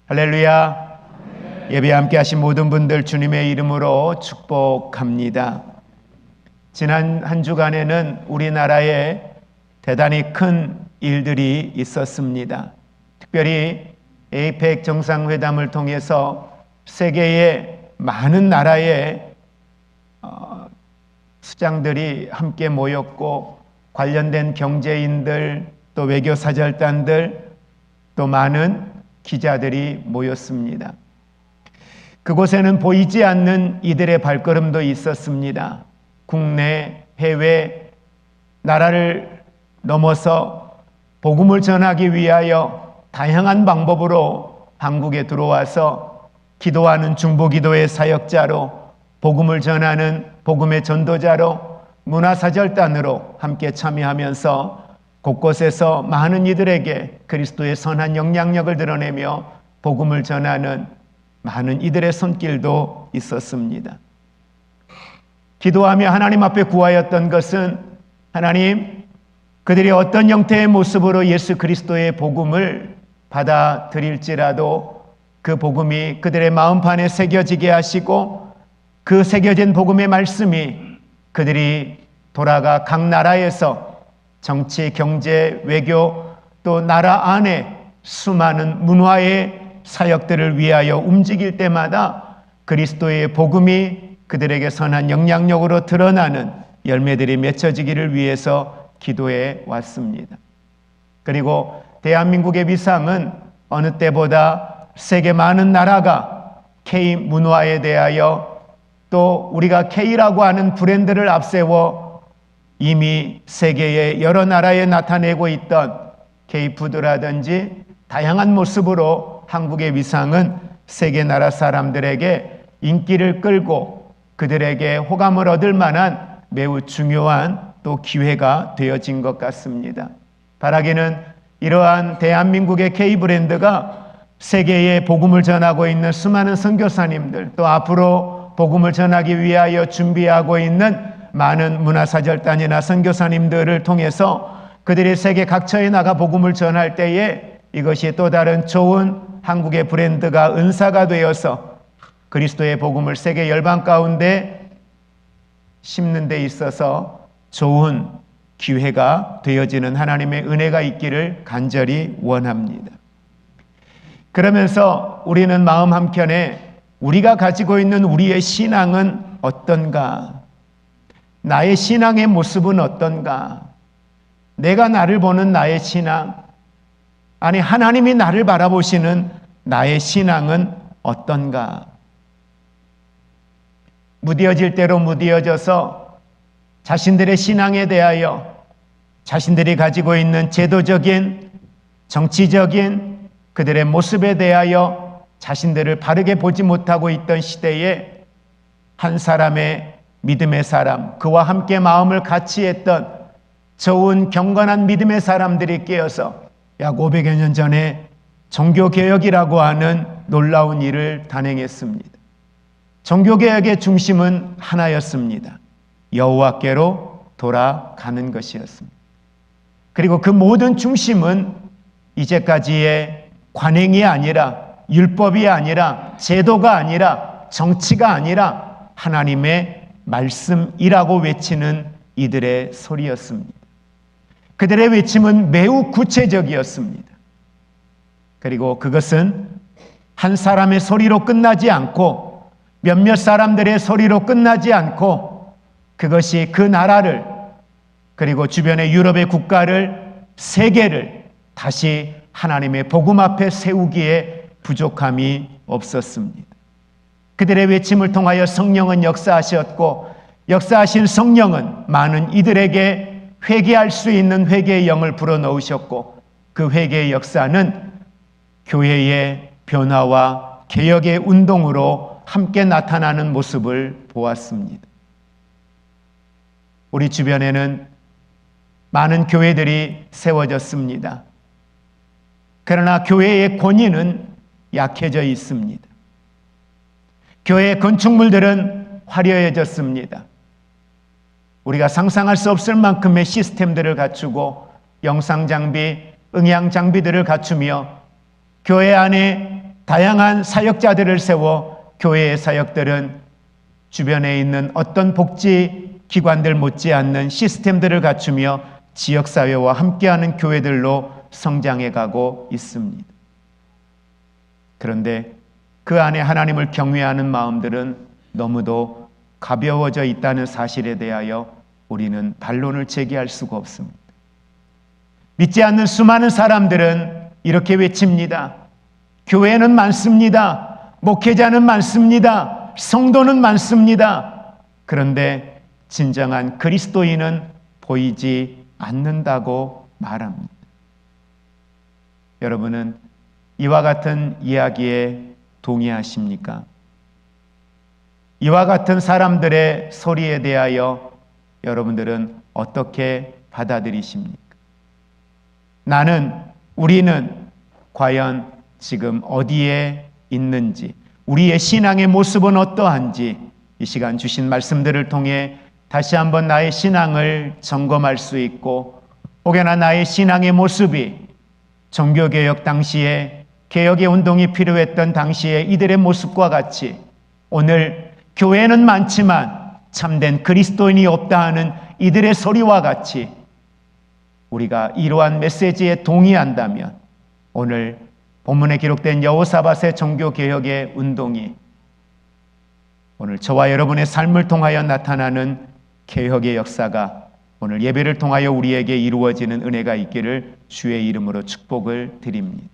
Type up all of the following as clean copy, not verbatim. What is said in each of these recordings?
할렐루야. 예배 함께 하신 모든 분들 주님의 이름으로 축복합니다. 지난 한 주간에는 우리나라에 대단히 큰 일들이 있었습니다. 특별히 에이펙 정상회담을 통해서 세계의 많은 나라의 수장들이 함께 모였고, 관련된 경제인들, 또 외교사절단들, 또 많은 기자들이 모였습니다. 그곳에는 보이지 않는 이들의 발걸음도 있었습니다. 국내, 해외, 나라를 넘어서 복음을 전하기 위하여 다양한 방법으로 한국에 들어와서 기도하는 중보기도의 사역자로, 복음을 전하는 복음의 전도자로, 문화사절단으로 함께 참여하면서 곳곳에서 많은 이들에게 그리스도의 선한 영향력을 드러내며 복음을 전하는 많은 이들의 손길도 있었습니다. 기도하며 하나님 앞에 구하였던 것은, 하나님, 그들이 어떤 형태의 모습으로 예수 그리스도의 복음을 받아들일지라도 그 복음이 그들의 마음판에 새겨지게 하시고, 그 새겨진 복음의 말씀이 그들이 돌아가 각 나라에서 정치, 경제, 외교, 또 나라 안에 수많은 문화의 사역들을 위하여 움직일 때마다 그리스도의 복음이 그들에게 선한 영향력으로 드러나는 열매들이 맺혀지기를 위해서 기도해 왔습니다. 그리고 대한민국의 위상은 어느 때보다 세계 많은 나라가 K 문화에 대하여, 또 우리가 K라고 하는 브랜드를 앞세워 이미 세계의 여러 나라에 나타내고 있던 K푸드라든지 다양한 모습으로 한국의 위상은 세계 나라 사람들에게 인기를 끌고 그들에게 호감을 얻을 만한 매우 중요한 또 기회가 되어진 것 같습니다. 바라기는 이러한 대한민국의 K브랜드가 세계에 복음을 전하고 있는 수많은 선교사님들, 또 앞으로 복음을 전하기 위하여 준비하고 있는 많은 문화사절단이나 선교사님들을 통해서 그들이 세계 각처에 나가 복음을 전할 때에 이것이 또 다른 좋은 한국의 브랜드가 은사가 되어서 그리스도의 복음을 세계 열방 가운데 심는 데 있어서 좋은 기회가 되어지는 하나님의 은혜가 있기를 간절히 원합니다. 그러면서 우리는 마음 한켠에 우리가 가지고 있는 우리의 신앙은 어떤가? 나의 신앙의 모습은 어떤가? 내가 나를 보는 나의 신앙, 아니 하나님이 나를 바라보시는 나의 신앙은 어떤가? 무뎌질 대로 무뎌져서 자신들의 신앙에 대하여, 자신들이 가지고 있는 제도적인, 정치적인 그들의 모습에 대하여 자신들을 바르게 보지 못하고 있던 시대에 한 사람의 믿음의 사람, 그와 함께 마음을 같이 했던 좋은 경건한 믿음의 사람들이 깨어서 약 500여 년 전에 종교개혁이라고 하는 놀라운 일을 단행했습니다. 종교개혁의 중심은 하나였습니다. 여호와께로 돌아가는 것이었습니다. 그리고 그 모든 중심은 이제까지의 관행이 아니라, 율법이 아니라, 제도가 아니라, 정치가 아니라 하나님의 말씀이라고 외치는 이들의 소리였습니다. 그들의 외침은 매우 구체적이었습니다. 그리고 그것은 한 사람의 소리로 끝나지 않고, 몇몇 사람들의 소리로 끝나지 않고, 그것이 그 나라를, 그리고 주변의 유럽의 국가를, 세계를 다시 하나님의 복음 앞에 세우기에 부족함이 없었습니다. 그들의 외침을 통하여 성령은 역사하셨고, 역사하신 성령은 많은 이들에게 회개할 수 있는 회개의 영을 불어넣으셨고, 그 회개의 역사는 교회의 변화와 개혁의 운동으로 함께 나타나는 모습을 보았습니다. 우리 주변에는 많은 교회들이 세워졌습니다. 그러나 교회의 권위는 약해져 있습니다. 교회의 건축물들은 화려해졌습니다. 우리가 상상할 수 없을 만큼의 시스템들을 갖추고 영상 장비, 음향 장비들을 갖추며 교회 안에 다양한 사역자들을 세워 교회의 사역들은 주변에 있는 어떤 복지 기관들 못지않는 시스템들을 갖추며 지역사회와 함께하는 교회들로 성장해 가고 있습니다. 그런데 그 안에 하나님을 경외하는 마음들은 너무도 가벼워져 있다는 사실에 대하여 우리는 반론을 제기할 수가 없습니다. 믿지 않는 수많은 사람들은 이렇게 외칩니다. 교회는 많습니다. 목회자는 많습니다. 성도는 많습니다. 그런데 진정한 그리스도인은 보이지 않는다고 말합니다. 여러분은 이와 같은 이야기에 동의하십니까? 이와 같은 사람들의 소리에 대하여 여러분들은 어떻게 받아들이십니까? 우리는 과연 지금 어디에 있는지, 우리의 신앙의 모습은 어떠한지 이 시간 주신 말씀들을 통해 다시 한번 나의 신앙을 점검할 수 있고, 혹여나 나의 신앙의 모습이 종교개혁 당시에 개혁의 운동이 필요했던 당시에 이들의 모습과 같이 오늘 교회는 많지만 참된 그리스도인이 없다 하는 이들의 소리와 같이 우리가 이러한 메시지에 동의한다면 오늘 본문에 기록된 여호사밧의 종교개혁의 운동이 오늘 저와 여러분의 삶을 통하여 나타나는 개혁의 역사가 오늘 예배를 통하여 우리에게 이루어지는 은혜가 있기를 주의 이름으로 축복을 드립니다.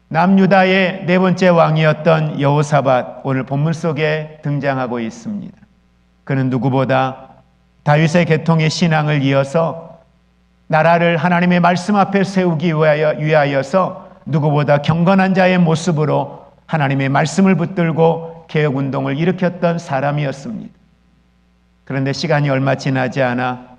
남유다의 네 번째 왕이었던 여호사밧, 오늘 본문 속에 등장하고 있습니다. 그는 누구보다 다윗의 계통의 신앙을 이어서 나라를 하나님의 말씀 앞에 세우기 위하여서 누구보다 경건한 자의 모습으로 하나님의 말씀을 붙들고 개혁운동을 일으켰던 사람이었습니다. 그런데 시간이 얼마 지나지 않아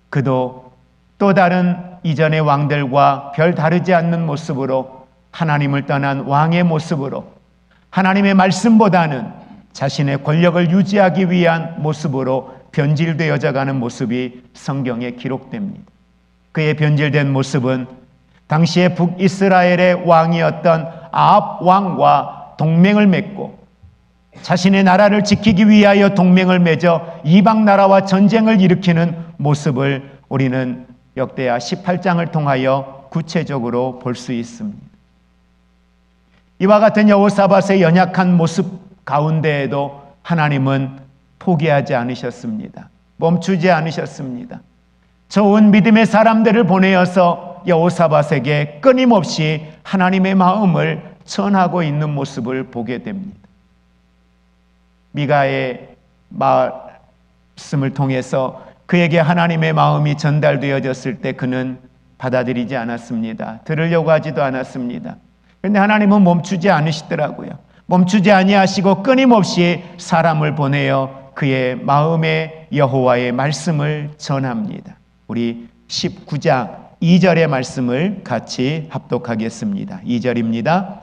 그도 또 다른 이전의 왕들과 별 다르지 않는 모습으로 하나님을 떠난 왕의 모습으로 하나님의 말씀보다는 자신의 권력을 유지하기 위한 모습으로 변질되어져 가는 모습이 성경에 기록됩니다. 그의 변질된 모습은 당시의 북이스라엘의 왕이었던 아합 왕과 동맹을 맺고 자신의 나라를 지키기 위하여 동맹을 맺어 이방 나라와 전쟁을 일으키는 모습을 우리는 역대하 18장을 통하여 구체적으로 볼 수 있습니다. 이와 같은 여호사밧의 연약한 모습 가운데에도 하나님은 포기하지 않으셨습니다. 멈추지 않으셨습니다. 좋은 믿음의 사람들을 보내어서 여호사밧에게 끊임없이 하나님의 마음을 전하고 있는 모습을 보게 됩니다. 미가의 말씀을 통해서 그에게 하나님의 마음이 전달되어졌을 때 그는 받아들이지 않았습니다. 들으려고 하지도 않았습니다. 그런데 하나님은 멈추지 않으시더라고요. 멈추지 아니하시고 끊임없이 사람을 보내어 그의 마음에 여호와의 말씀을 전합니다. 우리 19장 2절의 말씀을 같이 합독하겠습니다. 2절입니다.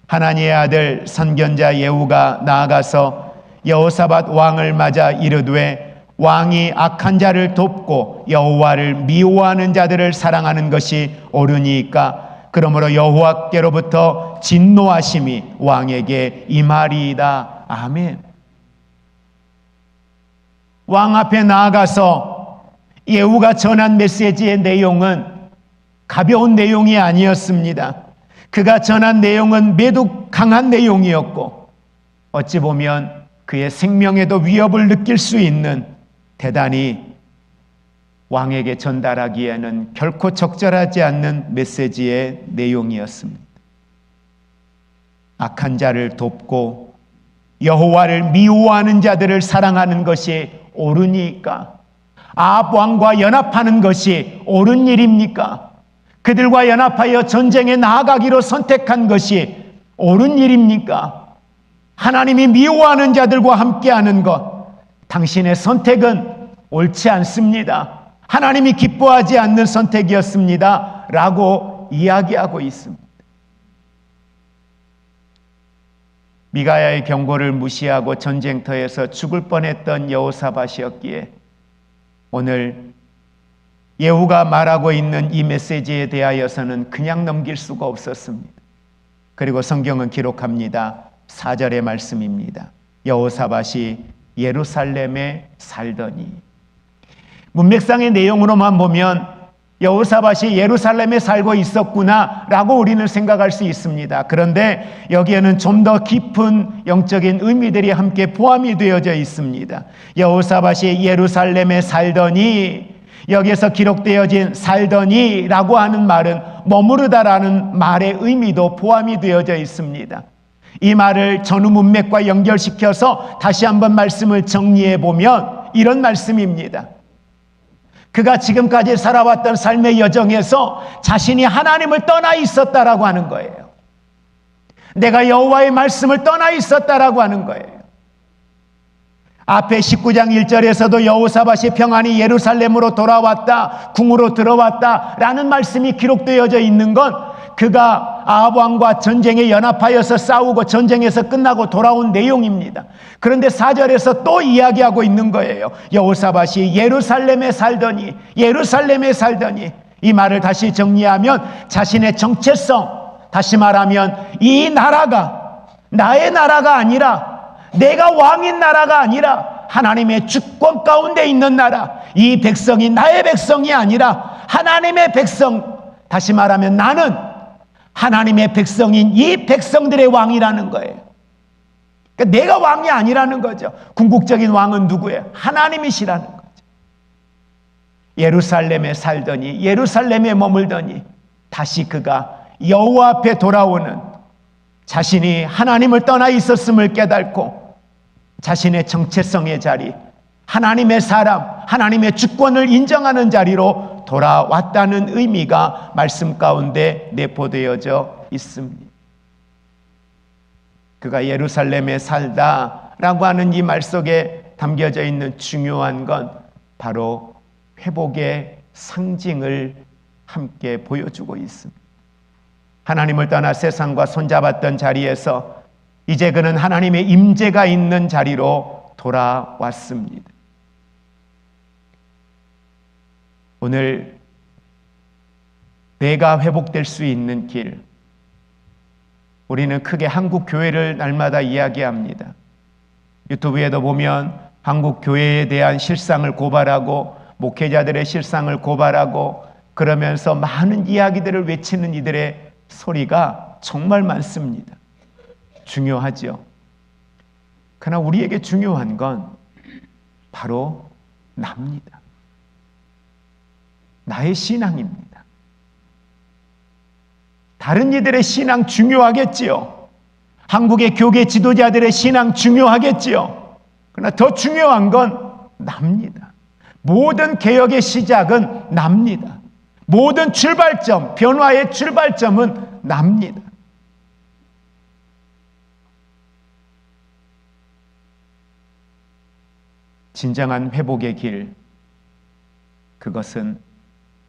하나니의 아들 선견자 예후가 나아가서 여호사밧 왕을 맞아 이르되 왕이 악한 자를 돕고 여호와를 미워하는 자들을 사랑하는 것이 옳으니까 그러므로 여호와께로부터 진노하심이 왕에게 임하리이다. 아멘. 왕 앞에 나아가서 예후가 전한 메시지의 내용은 가벼운 내용이 아니었습니다. 그가 전한 내용은 매우 강한 내용이었고 어찌 보면 그의 생명에도 위협을 느낄 수 있는 대단히 왕에게 전달하기에는 결코 적절하지 않는 메시지의 내용이었습니다. 악한 자를 돕고 여호와를 미워하는 자들을 사랑하는 것이 옳으니까? 아합 왕과 연합하는 것이 옳은 일입니까? 그들과 연합하여 전쟁에 나아가기로 선택한 것이 옳은 일입니까? 하나님이 미워하는 자들과 함께하는 것, 당신의 선택은 옳지 않습니다. 하나님이 기뻐하지 않는 선택이었습니다. 라고 이야기하고 있습니다. 미가야의 경고를 무시하고 전쟁터에서 죽을 뻔했던 여호사밧이었기에 오늘 예후가 말하고 있는 이 메시지에 대하여서는 그냥 넘길 수가 없었습니다. 그리고 성경은 기록합니다. 4절의 말씀입니다. 여호사밧이 예루살렘에 살더니. 문맥상의 내용으로만 보면 여호사밧이 예루살렘에 살고 있었구나라고 우리는 생각할 수 있습니다. 그런데 여기에는 좀 더 깊은 영적인 의미들이 함께 포함이 되어져 있습니다. 여호사밧이 예루살렘에 살더니, 여기에서 기록되어진 살더니라고 하는 말은 머무르다라는 말의 의미도 포함이 되어져 있습니다. 이 말을 전후 문맥과 연결시켜서 다시 한번 말씀을 정리해 보면 이런 말씀입니다. 그가 지금까지 살아왔던 삶의 여정에서 자신이 하나님을 떠나 있었다라고 하는 거예요. 내가 여호와의 말씀을 떠나 있었다라고 하는 거예요. 앞에 19장 1절에서도 여호사밧이 평안히 예루살렘으로 돌아왔다, 궁으로 들어왔다라는 말씀이 기록되어져 있는 건 그가 아합 왕과 전쟁에 연합하여서 싸우고 전쟁에서 끝나고 돌아온 내용입니다. 그런데 4절에서 또 이야기하고 있는 거예요. 여호사밧이 예루살렘에 살더니, 예루살렘에 살더니. 이 말을 다시 정리하면 자신의 정체성, 다시 말하면 이 나라가 나의 나라가 아니라, 내가 왕인 나라가 아니라 하나님의 주권 가운데 있는 나라, 이 백성이 나의 백성이 아니라 하나님의 백성, 다시 말하면 나는 하나님의 백성인 이 백성들의 왕이라는 거예요. 그러니까 내가 왕이 아니라는 거죠. 궁극적인 왕은 누구예요? 하나님이시라는 거죠. 예루살렘에 살더니, 예루살렘에 머물더니 다시 그가 여호와 앞에 돌아오는, 자신이 하나님을 떠나 있었음을 깨닫고 자신의 정체성의 자리, 하나님의 사람, 하나님의 주권을 인정하는 자리로 돌아왔다는 의미가 말씀 가운데 내포되어져 있습니다. 그가 예루살렘에 살다라고 하는 이 말 속에 담겨져 있는 중요한 건 바로 회복의 상징을 함께 보여주고 있습니다. 하나님을 떠나 세상과 손잡았던 자리에서 이제 그는 하나님의 임재가 있는 자리로 돌아왔습니다. 오늘 내가 회복될 수 있는 길, 우리는 크게 한국 교회를 날마다 이야기합니다. 유튜브에도 보면 한국 교회에 대한 실상을 고발하고 목회자들의 실상을 고발하고 그러면서 많은 이야기들을 외치는 이들의 소리가 정말 많습니다. 중요하죠. 그러나 우리에게 중요한 건 바로 납니다. 나의 신앙입니다. 다른 이들의 신앙 중요하겠지요. 한국의 교계 지도자들의 신앙 중요하겠지요. 그러나 더 중요한 건 납니다. 모든 개혁의 시작은 납니다. 모든 출발점, 변화의 출발점은 납니다. 진정한 회복의 길, 그것은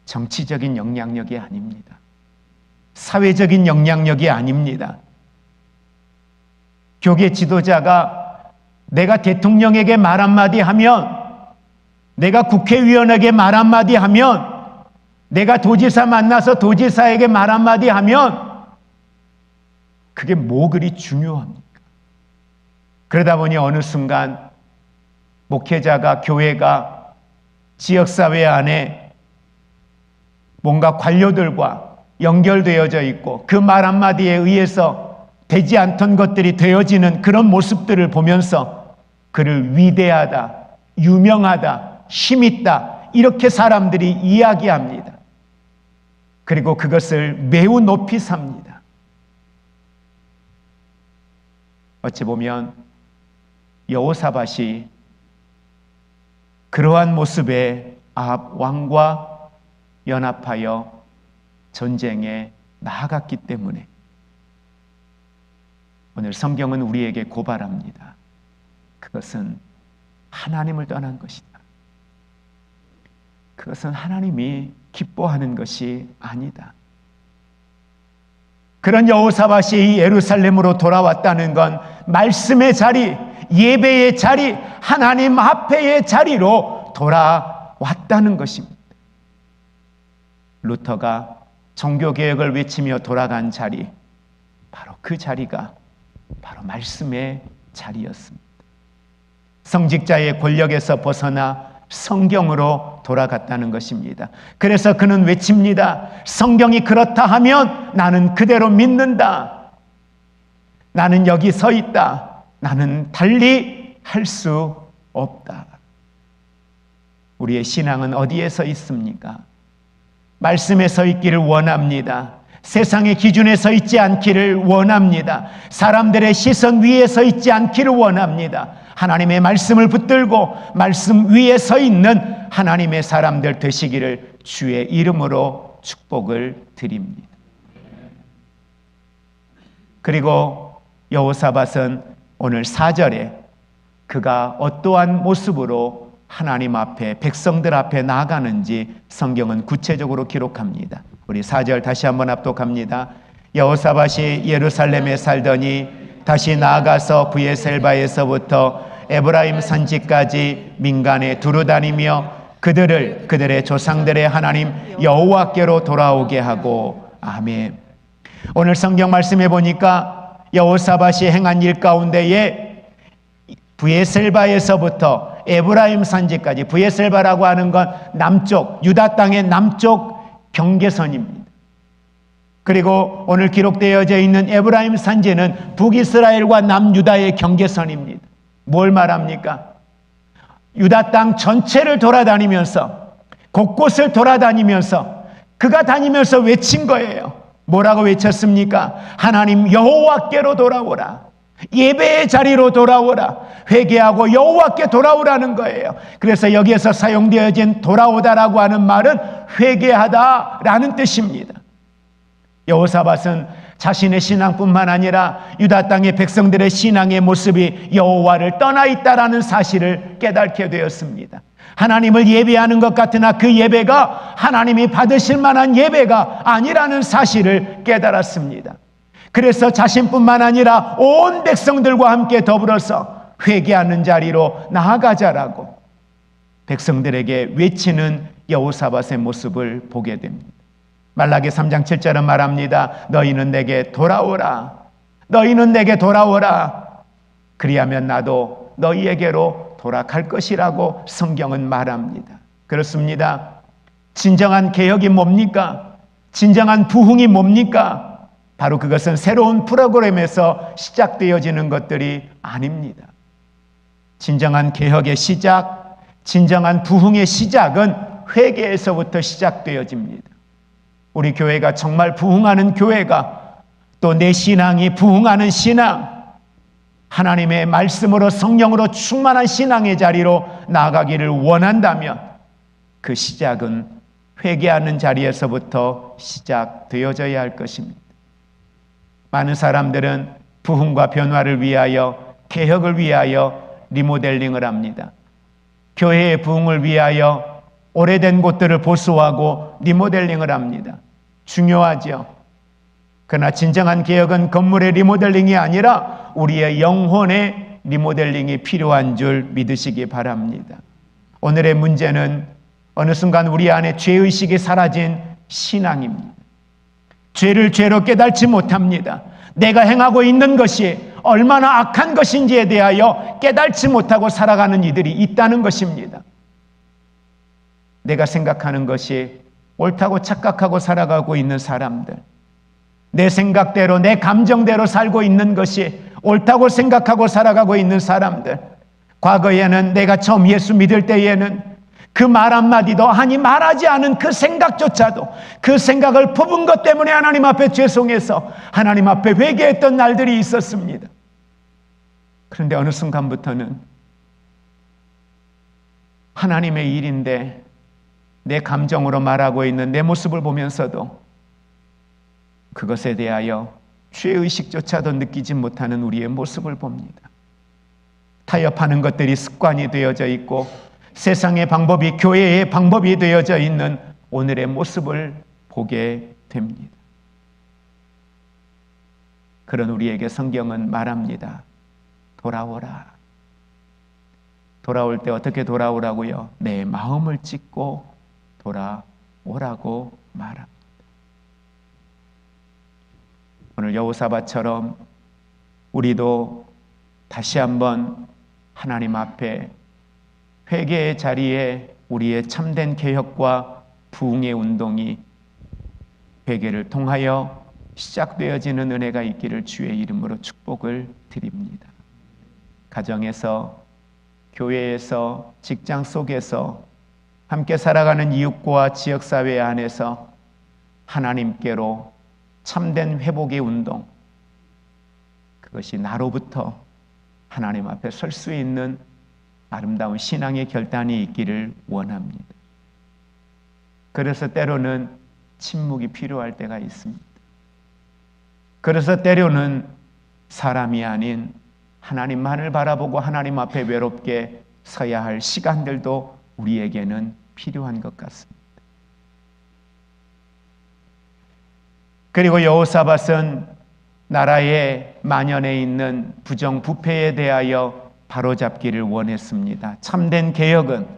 정치적인 영향력이 아닙니다. 사회적인 영향력이 아닙니다. 교계 지도자가 내가 대통령에게 말 한마디 하면, 내가 국회의원에게 말 한마디 하면, 내가 도지사 만나서 도지사에게 말 한마디 하면 그게 뭐 그리 중요합니까? 그러다 보니 어느 순간 목회자가, 교회가 지역사회 안에 뭔가 관료들과 연결되어져 있고 그 말 한마디에 의해서 되지 않던 것들이 되어지는 그런 모습들을 보면서 그를 위대하다, 유명하다, 힘있다 이렇게 사람들이 이야기합니다. 그리고 그것을 매우 높이 삽니다. 어찌 보면 여호사밧이 그러한 모습에 아합 왕과 연합하여 전쟁에 나아갔기 때문에 오늘 성경은 우리에게 고발합니다. 그것은 하나님을 떠난 것이다. 그것은 하나님이 기뻐하는 것이 아니다. 그런 여호사밧이 예루살렘으로 돌아왔다는 건 말씀의 자리, 예배의 자리, 하나님 앞에의 자리로 돌아왔다는 것입니다. 루터가 종교개혁을 외치며 돌아간 자리, 바로 그 자리가 바로 말씀의 자리였습니다. 성직자의 권력에서 벗어나 성경으로 돌아갔다는 것입니다. 그래서 그는 외칩니다. 성경이 그렇다 하면 나는 그대로 믿는다. 나는 여기 서 있다. 나는 달리 할 수 없다. 우리의 신앙은 어디에 서 있습니까? 말씀에 서 있기를 원합니다. 세상의 기준에 서 있지 않기를 원합니다. 사람들의 시선 위에 서 있지 않기를 원합니다. 하나님의 말씀을 붙들고 말씀 위에 서 있는 하나님의 사람들 되시기를 주의 이름으로 축복을 드립니다. 그리고 여호사밧은 오늘 4절에 그가 어떠한 모습으로 하나님 앞에 백성들 앞에 나아가는지 성경은 구체적으로 기록합니다. 우리 4절 다시 한번 합독합니다. 여호사밧이 예루살렘에 살더니 다시 나아가서 브에셀바에서부터 에브라임 산지까지 민간에 두루다니며 그들의 조상들의 하나님 여호와께로 돌아오게 하고. 아멘. 오늘 성경 말씀해 보니까 여호사밧이 행한 일 가운데에 브에셀바에서부터 에브라임 산지까지, 브에셀바라고 하는 건 남쪽 유다 땅의 남쪽 경계선입니다. 그리고 오늘 기록되어져 있는 에브라임 산지는 북이스라엘과 남유다의 경계선입니다. 뭘 말합니까? 유다 땅 전체를 돌아다니면서, 곳곳을 돌아다니면서 그가 다니면서 외친 거예요. 뭐라고 외쳤습니까? 하나님 여호와께로 돌아오라. 예배의 자리로 돌아오라. 회개하고 여호와께 돌아오라는 거예요. 그래서 여기에서 사용되어진 돌아오다라고 하는 말은 회개하다라는 뜻입니다. 여호사밧은 자신의 신앙뿐만 아니라 유다 땅의 백성들의 신앙의 모습이 여호와를 떠나 있다라는 사실을 깨닫게 되었습니다. 하나님을 예배하는 것 같으나 그 예배가 하나님이 받으실 만한 예배가 아니라는 사실을 깨달았습니다. 그래서 자신뿐만 아니라 온 백성들과 함께 더불어서 회개하는 자리로 나아가자라고 백성들에게 외치는 여호사밧의 모습을 보게 됩니다. 말라기 3장 7절은 말합니다. 너희는 내게 돌아오라. 너희는 내게 돌아오라. 그리하면 나도 너희에게로 돌아갈 것이라고 성경은 말합니다. 그렇습니다. 진정한 개혁이 뭡니까? 진정한 부흥이 뭡니까? 바로 그것은 새로운 프로그램에서 시작되어지는 것들이 아닙니다. 진정한 개혁의 시작, 진정한 부흥의 시작은 회개에서부터 시작되어집니다. 우리 교회가 정말 부흥하는 교회가, 또 내 신앙이 부흥하는 신앙, 하나님의 말씀으로 성령으로 충만한 신앙의 자리로 나아가기를 원한다면 그 시작은 회개하는 자리에서부터 시작되어져야 할 것입니다. 많은 사람들은 부흥과 변화를 위하여, 개혁을 위하여 리모델링을 합니다. 교회의 부흥을 위하여 오래된 곳들을 보수하고 리모델링을 합니다. 중요하죠. 그러나 진정한 개혁은 건물의 리모델링이 아니라 우리의 영혼의 리모델링이 필요한 줄 믿으시기 바랍니다. 오늘의 문제는 어느 순간 우리 안에 죄의식이 사라진 신앙입니다. 죄를 죄로 깨닫지 못합니다. 내가 행하고 있는 것이 얼마나 악한 것인지에 대하여 깨닫지 못하고 살아가는 이들이 있다는 것입니다. 내가 생각하는 것이 옳다고 착각하고 살아가고 있는 사람들, 내 생각대로 내 감정대로 살고 있는 것이 옳다고 생각하고 살아가고 있는 사람들, 과거에는 내가 처음 예수 믿을 때에는 그 말 한마디도, 아니 말하지 않은 그 생각조차도, 그 생각을 품은 것 때문에 하나님 앞에 죄송해서 하나님 앞에 회개했던 날들이 있었습니다. 그런데 어느 순간부터는 하나님의 일인데 내 감정으로 말하고 있는 내 모습을 보면서도 그것에 대하여 죄의식조차도 느끼지 못하는 우리의 모습을 봅니다. 타협하는 것들이 습관이 되어져 있고 세상의 방법이 교회의 방법이 되어져 있는 오늘의 모습을 보게 됩니다. 그런 우리에게 성경은 말합니다. 돌아오라. 돌아올 때 어떻게 돌아오라고요? 내 마음을 찢고 돌아오라고 말합니다. 오늘 여호사밧처럼 우리도 다시 한번 하나님 앞에 회개의 자리에 우리의 참된 개혁과 부흥의 운동이 회개를 통하여 시작되어지는 은혜가 있기를 주의 이름으로 축복을 드립니다. 가정에서, 교회에서, 직장 속에서 함께 살아가는 이웃과 지역사회 안에서 하나님께로 참된 회복의 운동, 그것이 나로부터 하나님 앞에 설 수 있는 아름다운 신앙의 결단이 있기를 원합니다. 그래서 때로는 침묵이 필요할 때가 있습니다. 그래서 때로는 사람이 아닌 하나님만을 바라보고 하나님 앞에 외롭게 서야 할 시간들도 우리에게는 필요한 것 같습니다. 그리고 여호사밧은 나라의 만연해 있는 부정부패에 대하여 바로잡기를 원했습니다. 참된 개혁은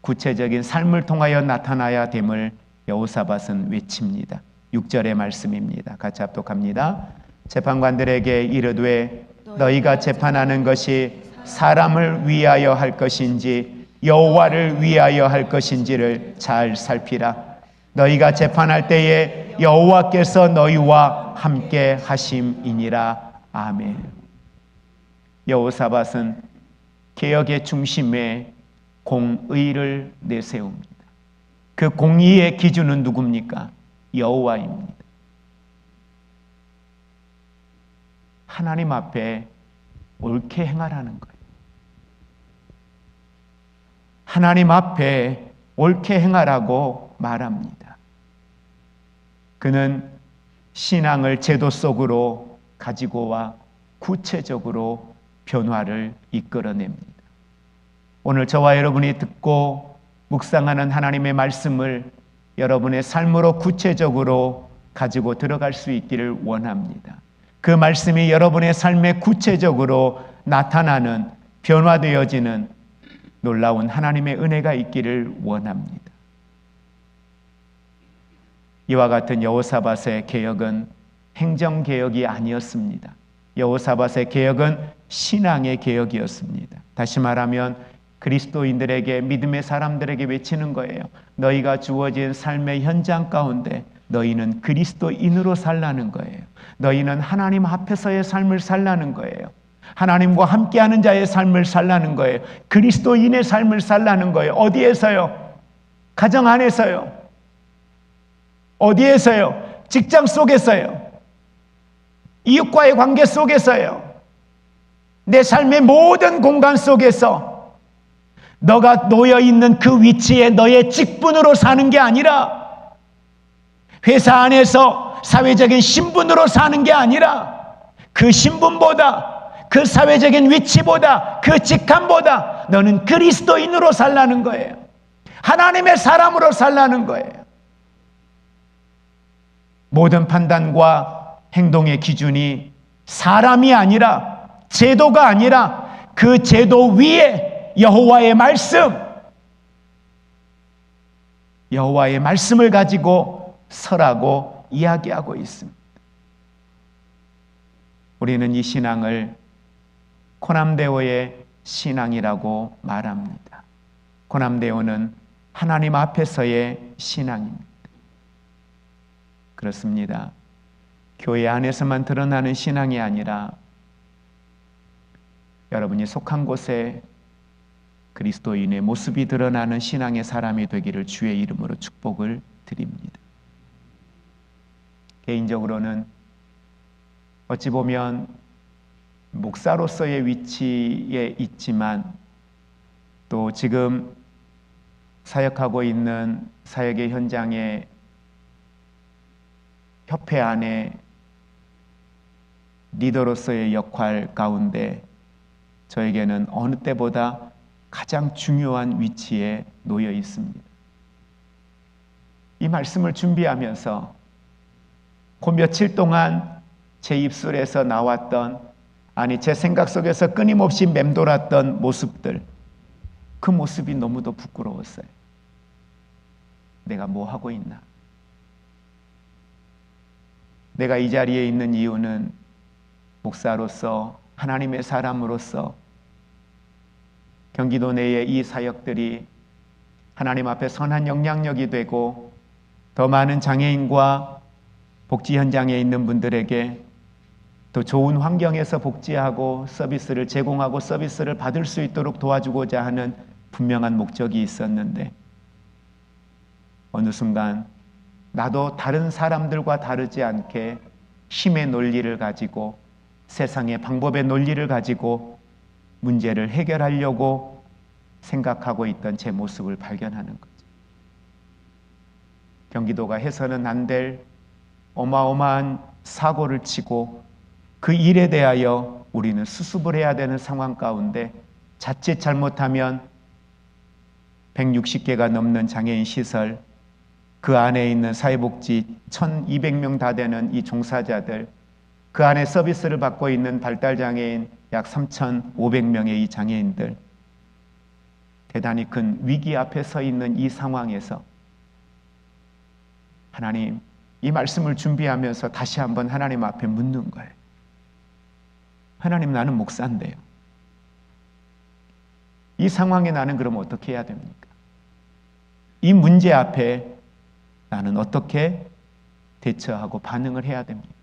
구체적인 삶을 통하여 나타나야 됨을 여호사밧은 외칩니다. 6절의 말씀입니다. 같이 합독합니다. 재판관들에게 이르되 너희가 재판하는 것이 사람을 위하여 할 것인지 여호와를 위하여 할 것인지를 잘 살피라. 너희가 재판할 때에 여호와께서 너희와 함께 하심이니라. 아멘. 여호사밧은 개혁의 중심에 공의를 내세웁니다. 그 공의의 기준은 누굽니까? 여호와입니다. 하나님 앞에 옳게 행하라는 거예요. 하나님 앞에 옳게 행하라고 말합니다. 그는 신앙을 제도 속으로 가지고 와 구체적으로 변화를 이끌어냅니다. 오늘 저와 여러분이 듣고 묵상하는 하나님의 말씀을 여러분의 삶으로 구체적으로 가지고 들어갈 수 있기를 원합니다. 그 말씀이 여러분의 삶에 구체적으로 나타나는, 변화되어지는 놀라운 하나님의 은혜가 있기를 원합니다. 이와 같은 여호사밧의 개혁은 행정개혁이 아니었습니다. 여호사밧의 개혁은 신앙의 개혁이었습니다. 다시 말하면 그리스도인들에게, 믿음의 사람들에게 외치는 거예요. 너희가 주어진 삶의 현장 가운데 너희는 그리스도인으로 살라는 거예요. 너희는 하나님 앞에서의 삶을 살라는 거예요. 하나님과 함께하는 자의 삶을 살라는 거예요. 그리스도인의 삶을 살라는 거예요. 어디에서요? 가정 안에서요. 어디에서요? 직장 속에서요. 이웃과의 관계 속에서요. 내 삶의 모든 공간 속에서 너가 놓여 있는 그 위치에 너의 직분으로 사는 게 아니라, 회사 안에서 사회적인 신분으로 사는 게 아니라, 그 신분보다, 그 사회적인 위치보다, 그 직함보다 너는 그리스도인으로 살라는 거예요. 하나님의 사람으로 살라는 거예요. 모든 판단과 행동의 기준이 사람이 아니라, 제도가 아니라 그 제도 위에 여호와의 말씀, 여호와의 말씀을 가지고 서라고 이야기하고 있습니다. 우리는 이 신앙을 코남데오의 신앙이라고 말합니다. 코남데오는 하나님 앞에서의 신앙입니다. 그렇습니다. 교회 안에서만 드러나는 신앙이 아니라 여러분이 속한 곳에 그리스도인의 모습이 드러나는 신앙의 사람이 되기를 주의 이름으로 축복을 드립니다. 개인적으로는 어찌 보면 목사로서의 위치에 있지만 또 지금 사역하고 있는 사역의 현장의 협회 안에 리더로서의 역할 가운데 저에게는 어느 때보다 가장 중요한 위치에 놓여 있습니다. 이 말씀을 준비하면서 그 며칠 동안 제 입술에서 나왔던, 아니 제 생각 속에서 끊임없이 맴돌았던 모습들, 그 모습이 너무도 부끄러웠어요. 내가 뭐 하고 있나? 내가 이 자리에 있는 이유는 목사로서, 하나님의 사람으로서 경기도 내의 이 사역들이 하나님 앞에 선한 영향력이 되고 더 많은 장애인과 복지 현장에 있는 분들에게 더 좋은 환경에서 복지하고 서비스를 제공하고 서비스를 받을 수 있도록 도와주고자 하는 분명한 목적이 있었는데, 어느 순간 나도 다른 사람들과 다르지 않게 힘의 논리를 가지고, 세상의 방법의 논리를 가지고 문제를 해결하려고 생각하고 있던 제 모습을 발견하는 거죠. 경기도가 해서는 안 될 어마어마한 사고를 치고 그 일에 대하여 우리는 수습을 해야 되는 상황 가운데, 자칫 잘못하면 160개가 넘는 장애인 시설, 그 안에 있는 사회복지 1200명 다 되는 이 종사자들, 그 안에 서비스를 받고 있는 발달장애인 약 3500명의 이 장애인들, 대단히 큰 위기 앞에 서 있는 이 상황에서 하나님, 이 말씀을 준비하면서 다시 한번 하나님 앞에 묻는 거예요. 하나님, 나는 목사인데요, 이 상황에 나는 그럼 어떻게 해야 됩니까? 이 문제 앞에 나는 어떻게 대처하고 반응을 해야 됩니까?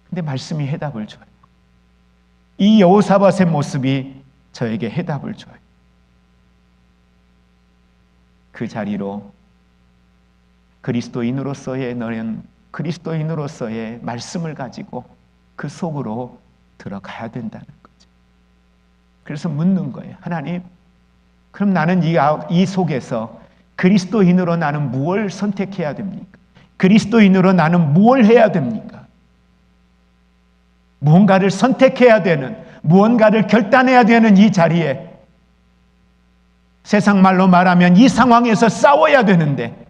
근데 말씀이 해답을 줘요. 이 여호사밧의 모습이 저에게 해답을 줘요. 그 자리로 그리스도인으로서의 너는 그리스도인으로서의 말씀을 가지고 그 속으로 들어가야 된다는 거죠. 그래서 묻는 거예요. 하나님, 그럼 나는 이 속에서 그리스도인으로 나는 무엇을 선택해야 됩니까? 그리스도인으로 나는 무엇을 해야 됩니까? 무언가를 선택해야 되는, 무언가를 결단해야 되는 이 자리에, 세상 말로 말하면 이 상황에서 싸워야 되는데,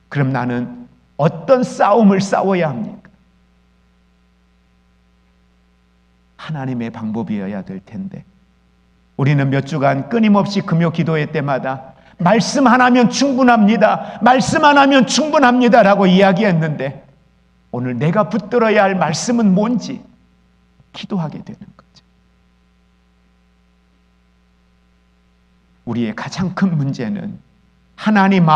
그럼 나는 어떤 싸움을 싸워야 합니까? 하나님의 방법이어야 될 텐데, 우리는 몇 주간 끊임없이 금요 기도회 때마다 말씀 하나면 충분합니다, 말씀 하나면 충분합니다 라고 이야기했는데, 오늘 내가 붙들어야 할 말씀은 뭔지 기도하게 되는 거죠. 우리의 가장 큰 문제는 하나님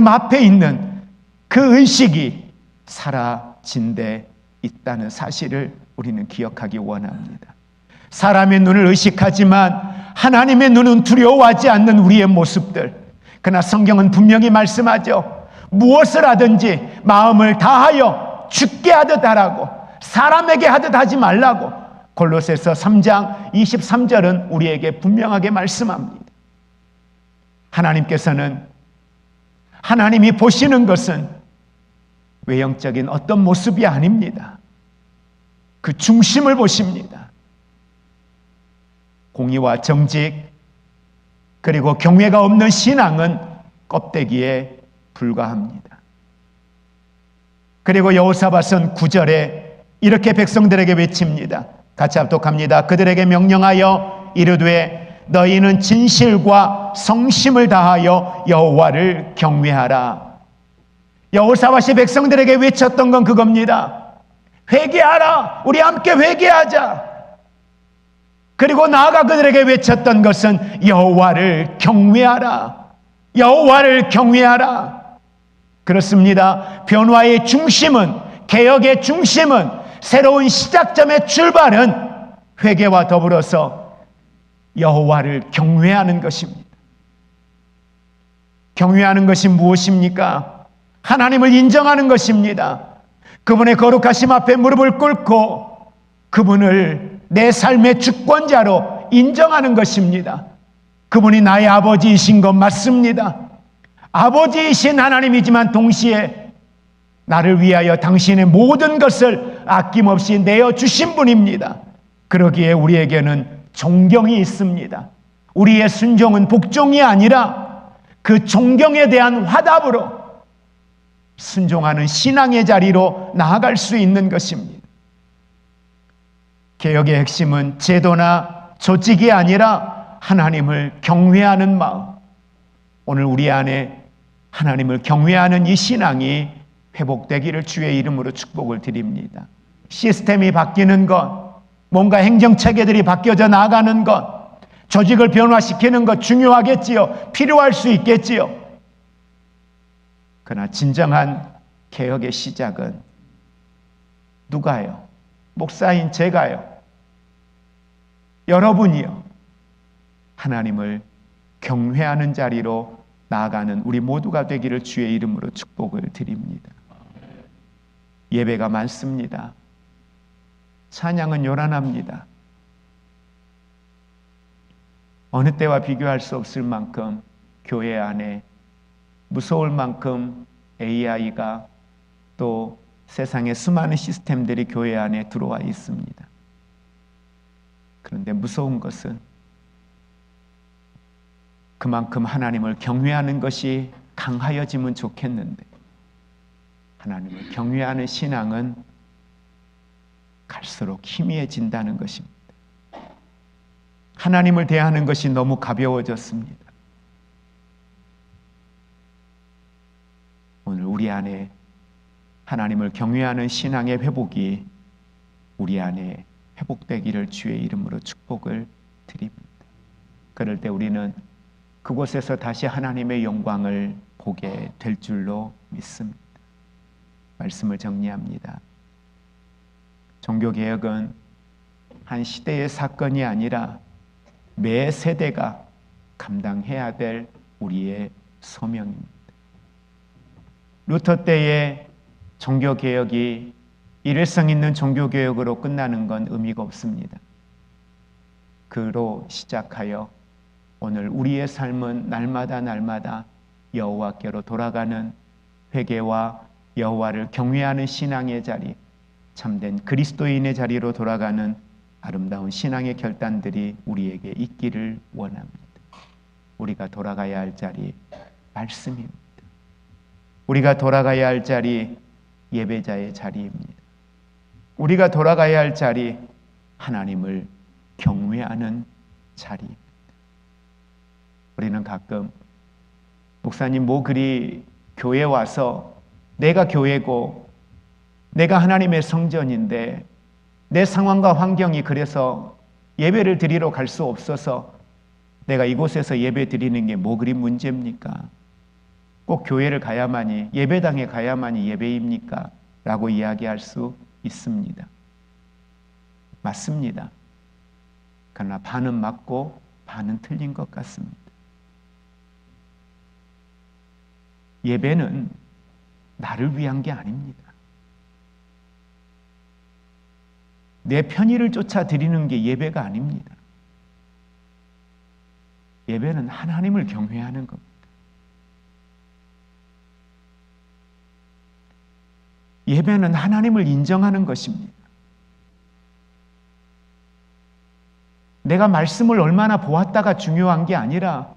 앞에 있는 그 의식이 사라진 데 있다는 사실을 우리는 기억하기 원합니다. 사람의 눈을 의식하지만 하나님의 눈은 두려워하지 않는 우리의 모습들, 그러나 성경은 분명히 말씀하죠. 무엇을 하든지 마음을 다하여 주께 하듯 하라고, 사람에게 하듯 하지 말라고. 골로새서 3장 23절은 우리에게 분명하게 말씀합니다. 하나님께서는, 하나님이 보시는 것은 외형적인 어떤 모습이 아닙니다. 그 중심을 보십니다. 공의와 정직, 그리고 경외가 없는 신앙은 껍데기에 불과합니다. 그리고 여호사밧은 9절에 이렇게 백성들에게 외칩니다. 같이 합독합니다. 그들에게 명령하여 이르되 너희는 진실과 성심을 다하여 여호와를 경외하라. 여호사밧이 백성들에게 외쳤던 건 그겁니다. 회개하라. 우리 함께 회개하자. 그리고 나아가 그들에게 외쳤던 것은 여호와를 경외하라. 여호와를 경외하라. 그렇습니다. 변화의 중심은, 개혁의 중심은, 새로운 시작점의 출발은 회개와 더불어서 여호와를 경외하는 것입니다. 경외하는 것이 무엇입니까? 하나님을 인정하는 것입니다. 그분의 거룩하심 앞에 무릎을 꿇고 그분을 내 삶의 주권자로 인정하는 것입니다. 그분이 나의 아버지이신 것 맞습니다. 아버지이신 하나님이지만 동시에 나를 위하여 당신의 모든 것을 아낌없이 내어주신 분입니다. 그러기에 우리에게는 존경이 있습니다. 우리의 순종은 복종이 아니라 그 존경에 대한 화답으로 순종하는 신앙의 자리로 나아갈 수 있는 것입니다. 개혁의 핵심은 제도나 조직이 아니라 하나님을 경외하는 마음. 오늘 우리 안에 하나님을 경외하는 이 신앙이 회복되기를 주의 이름으로 축복을 드립니다. 시스템이 바뀌는 것, 뭔가 행정체계들이 바뀌어져 나가는 것, 조직을 변화시키는 것 중요하겠지요. 필요할 수 있겠지요. 그러나 진정한 개혁의 시작은 누가요? 목사인 제가요. 여러분이요. 하나님을 경외하는 자리로 나아가는 우리 모두가 되기를 주의 이름으로 축복을 드립니다. 예배가 많습니다. 찬양은 요란합니다. 어느 때와 비교할 수 없을 만큼 교회 안에 무서울 만큼 AI가 또 세상의 수많은 시스템들이 교회 안에 들어와 있습니다. 그런데 무서운 것은 그만큼 하나님을 경외하는 것이 강하여지면 좋겠는데 하나님을 경외하는 신앙은 갈수록 희미해진다는 것입니다. 하나님을 대하는 것이 너무 가벼워졌습니다. 오늘 우리 안에 하나님을 경외하는 신앙의 회복이 우리 안에 회복되기를 주의 이름으로 축복을 드립니다. 그럴 때 우리는 그곳에서 다시 하나님의 영광을 보게 될 줄로 믿습니다. 말씀을 정리합니다. 종교개혁은 한 시대의 사건이 아니라 매 세대가 감당해야 될 우리의 소명입니다. 루터 때의 종교개혁이 일회성 있는 종교개혁으로 끝나는 건 의미가 없습니다. 그로 시작하여 오늘 우리의 삶은 날마다 여호와께로 돌아가는 회개와 여호와를 경외하는 신앙의 자리, 참된 그리스도인의 자리로 돌아가는 아름다운 신앙의 결단들이 우리에게 있기를 원합니다. 우리가 돌아가야 할 자리, 말씀입니다. 우리가 돌아가야 할 자리, 예배자의 자리입니다. 우리가 돌아가야 할 자리, 하나님을 경외하는 자리입니다. 우리는 가끔 목사님 뭐 그리 교회 와서 내가 교회고 내가 하나님의 성전인데 내 상황과 환경이 그래서 예배를 드리러 갈 수 없어서 내가 이곳에서 예배 드리는 게 뭐 그리 문제입니까? 꼭 교회를 가야만이, 예배당에 가야만이 예배입니까? 라고 이야기할 수 있습니다. 맞습니다. 그러나 반은 맞고 반은 틀린 것 같습니다. 예배는 나를 위한 게 아닙니다. 내 편의를 쫓아 드리는 게 예배가 아닙니다. 예배는 하나님을 경외하는 겁니다. 예배는 하나님을 인정하는 것입니다. 내가 말씀을 얼마나 보았다가 중요한 게 아니라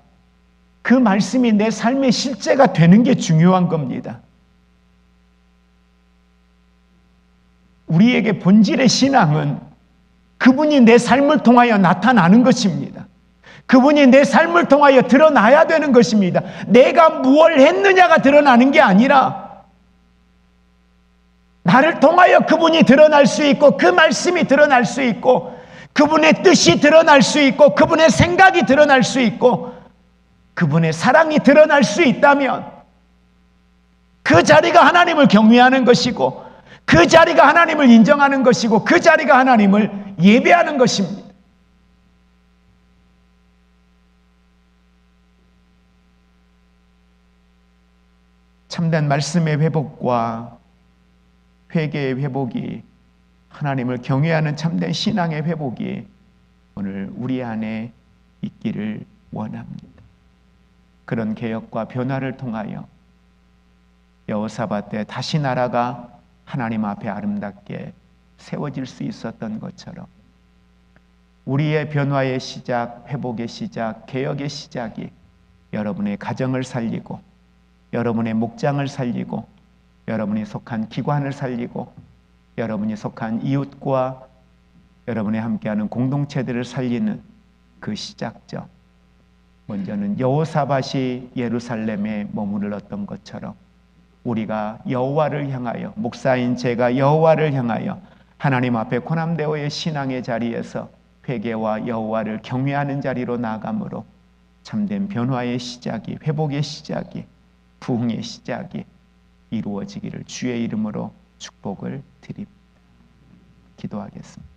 그 말씀이 내 삶의 실제가 되는 게 중요한 겁니다. 우리에게 본질의 신앙은 그분이 내 삶을 통하여 나타나는 것입니다. 그분이 내 삶을 통하여 드러나야 되는 것입니다. 내가 무엇을 했느냐가 드러나는 게 아니라 나를 통하여 그분이 드러날 수 있고 그 말씀이 드러날 수 있고 그분의 뜻이 드러날 수 있고 그분의 생각이 드러날 수 있고 그분의 사랑이 드러날 수 있다면 그 자리가 하나님을 경외하는 것이고 그 자리가 하나님을 인정하는 것이고 그 자리가 하나님을 예배하는 것입니다. 참된 말씀의 회복과 회개의 회복이 하나님을 경외하는 참된 신앙의 회복이 오늘 우리 안에 있기를 원합니다. 그런 개혁과 변화를 통하여 여호사밧 때 다시 나라가 하나님 앞에 아름답게 세워질 수 있었던 것처럼 우리의 변화의 시작, 회복의 시작, 개혁의 시작이 여러분의 가정을 살리고 여러분의 목장을 살리고 여러분이 속한 기관을 살리고 여러분이 속한 이웃과 여러분이 함께하는 공동체들을 살리는 그 시작점, 먼저는 여호사밧이 예루살렘에 머무르렀던 것처럼 우리가 여호와를 향하여, 목사인 제가 여호와를 향하여 하나님 앞에 고난되어의 신앙의 자리에서 회개와 여호와를 경외하는 자리로 나아감으로 참된 변화의 시작이, 회복의 시작이, 부흥의 시작이 이루어지기를 주의 이름으로 축복을 드립니다. 기도하겠습니다.